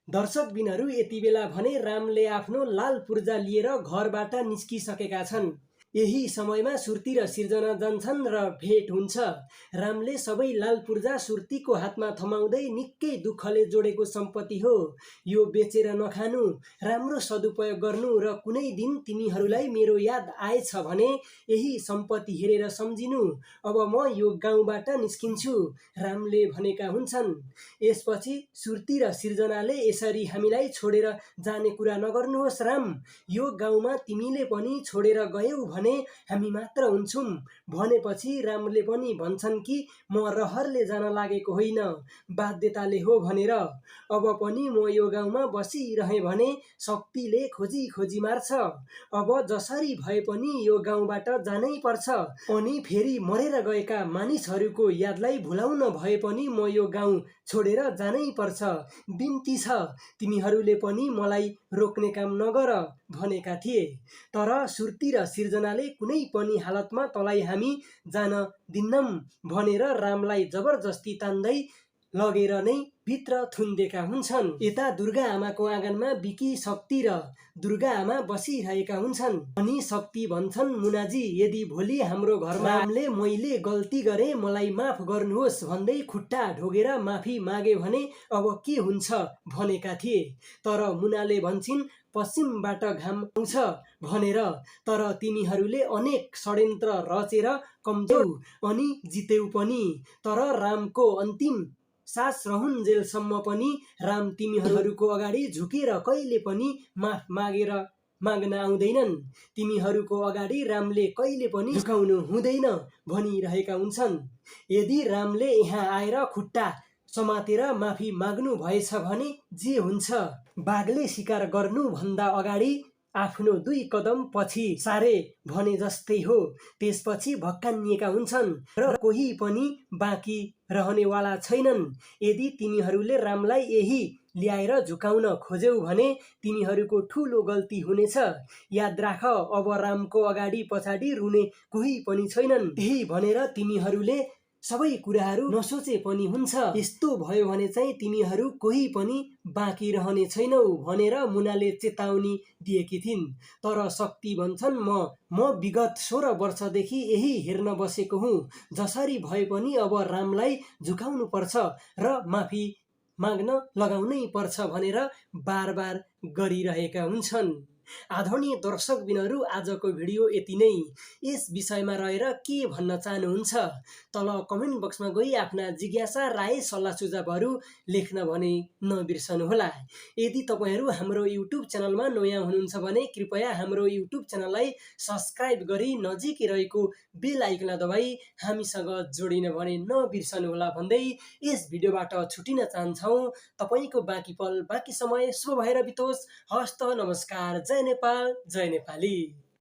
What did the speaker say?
दर्शकबिनहरू यति बेला भने रामले आफ्नो लाल पूर्जा लिएर घरबाट निस्किसकेका छन्। यही समयमा सुर्ती र सिर्जना जान्छन् र भेट हुन्छ। रामले सबै लाल पूर्जा सुर्तीको हातमा थमाउँदै निकै दुःखले जोडेको सम्पत्ति हो, यो बेचेर नखानु, राम्रो सदुपयोग गर्नु र कुनै दिन तिमीहरूलाई मेरो याद आएछ भने यही सम्पत्ति हेरेर सम्झिनु। अब म यो गाउँबाट निस्किन्छु, रामले भनेका हुन्छन्। यसपछि सुर्ती र सिर्जनाले यसरी हामीलाई छोडेर जाने कुरा नगर्नुहोस् राम, यो गाउँमा तिमीले पनि छोडेर गयौ भने हामी मात्र हुन्छौँ भनेपछि रामले पनि भन्छन् कि म रहरले जान लागेको होइन, बाध्यताले हो भनेर। अब पनि म यो गाउँमा बसिरहे भने शक्तिले खोजी खोजी मार्छ। अब जसरी भए पनि यो गाउँबाट जानै पर्छ। अनि फेरि मरेर गएका मानिसहरूको यादलाई भुलाउन भए पनि म यो गाउँ छोडेर जानै पर्छ। बिन्ती छ, तिमीहरूले पनि मलाई रोक्ने काम नगर भनेका थिए। तर सुर्ती र सिर्जनाले कुनै पनि हालतमा तँलाई हामी जान दिन्नौँ भनेर रामलाई जबरजस्ती तान्दै लगेर नै भित्र थुनिदिएका हुन्छन्। यता दुर्गा आमाको आँगनमा बिकी, शक्ति र दुर्गा आमा बसिरहेका हुन्छन्। अनि शक्ति भन्छन्, मुनाजी, यदि भोलि हाम्रो घरमा रामले मैले गल्ती गरे मलाई माफ गर्नुहोस् भन्दै खुट्टा ढोगेर माफी मागे भने अब के हुन्छ भनेका थिए। तर मुनाले भन्छन् पश्चिमबाट घाम आउँछ भनेर। तर तिमीहरूले अनेक षड्यन्त्र रचेर कमजोर अनि जित्यौ पनि। तर रामको अन्तिम सास रहन्जेलसम्म पनि राम तिमीहरूको अगाडि झुकेर कहिले पनि माफ माग्न आउँदैनन्। तिमीहरूको अगाडि रामले कहिले पनि झुकाउनु हुँदैन भनिरहेका हुन्छन्। यदि रामले यहाँ आएर खुट्टा समातेर माफी माग्नु भएछ भने जे हुन्छ, बाघले शिकार गर्नुभन्दा अगाडि आफ्नो 2 कदम पछि सारे भने जस्तै हो। त्यसपछि भक्कानिएका हुन्छन् र कोही पनि बाँकी रहनेवाला छैनन्। यदि तिमीहरूले रामलाई यही ल्याएर झुकाउन खोज्यौ भने तिमीहरूको ठुलो गल्ती हुनेछ। याद राख, अब रामको अगाडि पछाडि रुने कोही पनि छैनन्। यही भनेर तिमीहरूले सबै कुराहरू नसोचे पनि हुन्छ। यस्तो भयो भने चाहिँ तिमीहरू कोही पनि बाँकी रहने छैनौ भनेर मुनाले चेतावनी दिएकी थिइन्। तर शक्ति भन्छन्, म विगत 16 वर्षदेखि यही हेर्न बसेको हुँ। जसरी भए पनि अब रामलाई झुकाउनु पर्छ र माफी माग्न लगाउनै पर्छ भनेर बार बार गरिरहेका हुन्छन्। आदरणीय दर्शकबिनहरू, आजको भिडियो यति नै। यस विषयमा रहेर के भन्न चाहनुहुन्छ तल कमेन्ट बक्समा गई आफ्ना जिज्ञासा, राय, सल्लाह सुझावहरू लेख्न भने नबिर्सनुहोला। यदि तपाईहरू हाम्रो युट्युब च्यानलमा नयाँ हुनुहुन्छ भने कृपया हाम्रो युट्युब च्यानललाई सब्स्क्राइब गरी नजिकै रहेको बेल आइकन दबाई हामीसँग जोडिन भने नबिर्सनुहोला भन्दै यस भिडियोबाट छुटिन चाहन्छौँ। तपाईँको बाँकी पल, बाँकी समय शुभ भएर बितोस्। हस्त, नमस्कार, जय नेपाल, जय नेपाली।